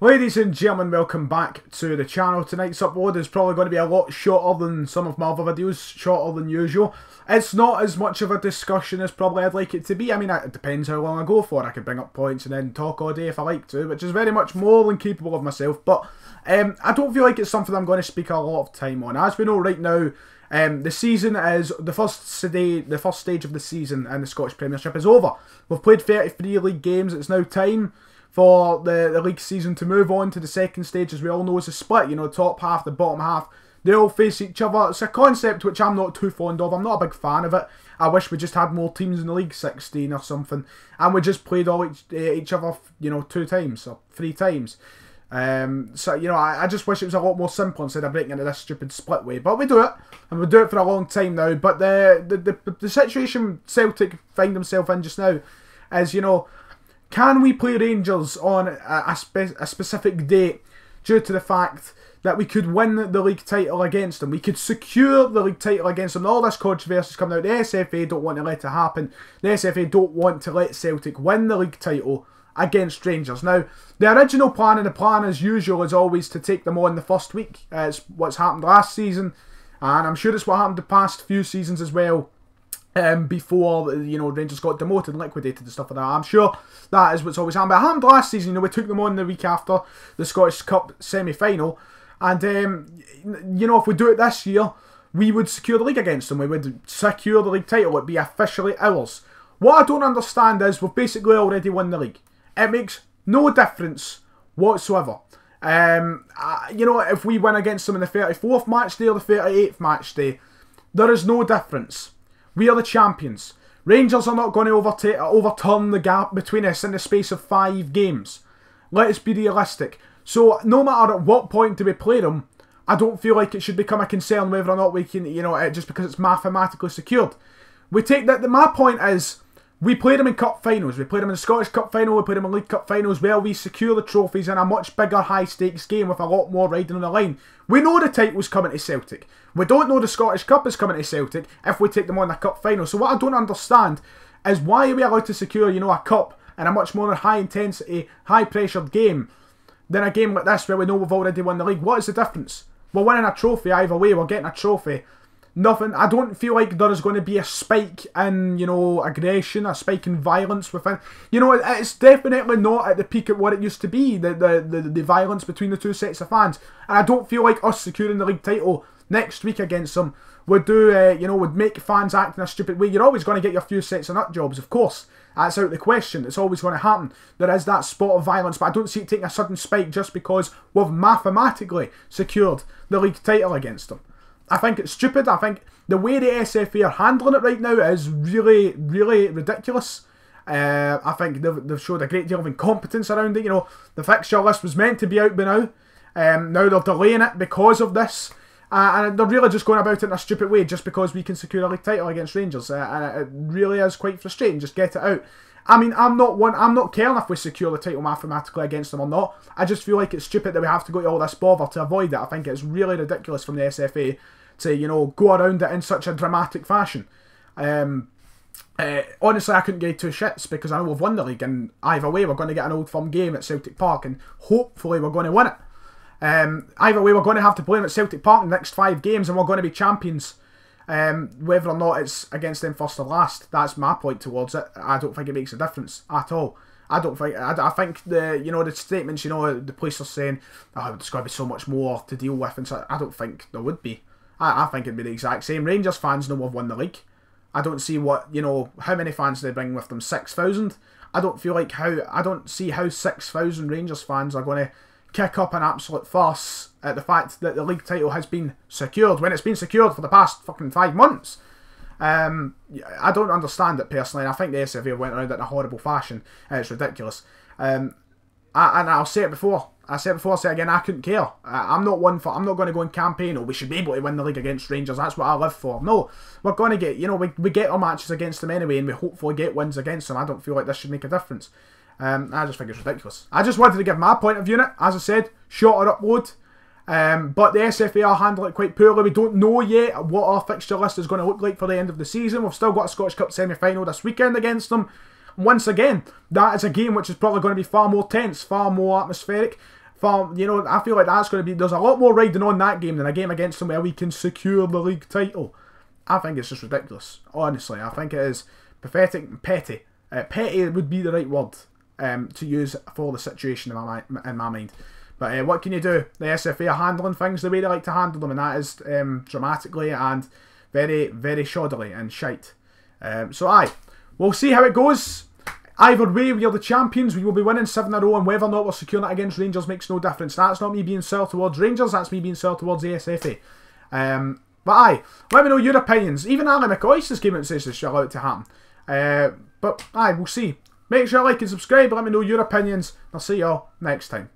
Ladies and gentlemen, welcome back to the channel. Tonight's upload is probably going to be a lot shorter than some of my other videos, shorter than usual. It's not as much of a discussion as probably I'd like it to be. I mean, it depends how long I go for. I could bring up points and then talk all day if I like to, which is very much more than capable of myself. But I don't feel like it's something I'm going to speak a lot of time on. As we know right now, the season is, the first stage of the season in the Scottish Premiership is over. We've played 33 league games. It's now time for the league season to move on to the second stage. As we all know, is a split. You know, top half, the bottom half, they all face each other. It's a concept which I'm not too fond of. I'm not a big fan of it. I wish we just had more teams in the league, 16 or something, and we just played all each other, you know, 2 times or 3 times. So, you know, I just wish it was a lot more simple instead of breaking into this stupid split way. But we do it, and we do it for a long time now. But the situation Celtic find themselves in just now is, you know, can we play Rangers on a specific date due to the fact that we could win the league title against them? We could secure the league title against them. All this controversy is coming out. The SFA don't want to let it happen. The SFA don't want to let Celtic win the league title against Rangers. Now, the original plan, and the plan as usual, is always to take them on the first week. It's what's happened last season, and I'm sure it's what happened the past few seasons as well. Before, you know, Rangers got demoted and liquidated and stuff like that. I'm sure that is what's always happened. But it happened last season. You know, we took them on the week after the Scottish Cup semi-final. And, you know, if we do it this year, we would secure the league against them. We would secure the league title. It would be officially ours. What I don't understand is we've basically already won the league. It makes no difference whatsoever. You know, if we win against them in the 34th match day or the 38th match day, there is no difference. We are the champions. Rangers are not going to overturn the gap between us in the space of 5 games. Let us be realistic. So, no matter at what point do we play them, I don't feel like it should become a concern whether or not we can, you know, just because it's mathematically secured. We take that. My point is, we played them in cup finals. We played them in the Scottish Cup final. We played them in League Cup finals, where we secure the trophies in a much bigger, high-stakes game with a lot more riding on the line. We know the title's coming to Celtic. We don't know the Scottish Cup is coming to Celtic if we take them on the cup final. So what I don't understand is, why are we allowed to secure, you know, a cup in a much more high-intensity, high-pressured game than a game like this where we know we've already won the league? What is the difference? We're winning a trophy either way. We're getting a trophy. Nothing. I don't feel like there is going to be a spike in, you know, aggression, a spike in violence within. You know, it's definitely not at the peak of what it used to be, the violence between the 2 sets of fans. And I don't feel like us securing the league title next week against them would do, you know, would make fans act in a stupid way. You're always going to get your few sets of nut jobs, of course. That's out of the question. It's always going to happen. There is that spot of violence, but I don't see it taking a sudden spike just because we've mathematically secured the league title against them. I think it's stupid. I think the way the SFA are handling it right now is really, really ridiculous. I think they've showed a great deal of incompetence around it. You know, the fixture list was meant to be out by now. Now they're delaying it because of this. And they're really just going about it in a stupid way just because we can secure a league title against Rangers. And it really is quite frustrating. Just get it out. I mean, I'm not caring if we secure the title mathematically against them or not. I just feel like it's stupid that we have to go to all this bother to avoid it. I think it's really ridiculous from the SFA to, you know, go around it in such a dramatic fashion. Honestly, I couldn't give 2 shits because I know we've won the league, and either way we're going to get an Old Firm game at Celtic Park, and hopefully we're going to win it. Either way, we're going to have to play them at Celtic Park in the next 5 games, and we're going to be champions. Whether or not it's against them first or last, that's my point towards it. I don't think it makes a difference at all. I don't think. I think the statements, you know, the police are saying, oh, there's got to be so much more to deal with, and so I don't think there would be. I think it'd be the exact same. Rangers fans know we've won the league. I don't see what, you know, how many fans they bring with them. 6,000. I don't see how 6,000 Rangers fans are going to kick up an absolute fuss at the fact that the league title has been secured when it's been secured for the past fucking 5 months. I don't understand it personally, and I think the SFA went around it in a horrible fashion. It's ridiculous. And I'll say it before. I'll say it again. I couldn't care. I'm not going to go and campaign, we should be able to win the league against Rangers. That's what I live for. No, we're going to get, you know, we get our matches against them anyway, and we hopefully get wins against them. I don't feel like this should make a difference. I just think it's ridiculous. I just wanted to give my point of view on it. As I said, shorter upload. But the SFA are handling it quite poorly. We don't know yet what our fixture list is going to look like for the end of the season. We've still got a Scottish Cup semi-final this weekend against them. Once again, that is a game which is probably going to be far more tense, far more atmospheric, You know, I feel like that's going to be... There's a lot more riding on that game than a game against them where we can secure the league title. I think it's just ridiculous. Honestly, I think it is pathetic and petty. Petty would be the right word to use for the situation in my mind. But what can you do? The SFA are handling things the way they like to handle them, and that is dramatically and very, very shoddily and shite. So aye, we'll see how it goes. Either way, we are the champions. We will be winning 7 in a row, and whether or not we're securing it against Rangers makes no difference. That's not me being sour towards Rangers, that's me being sour towards the SFA. But aye, let me know your opinions. Even Ali McCoy just came out and says this shall allow it to happen. But aye, we'll see. Make sure you like and subscribe. Let me know your opinions. I'll see y'all next time.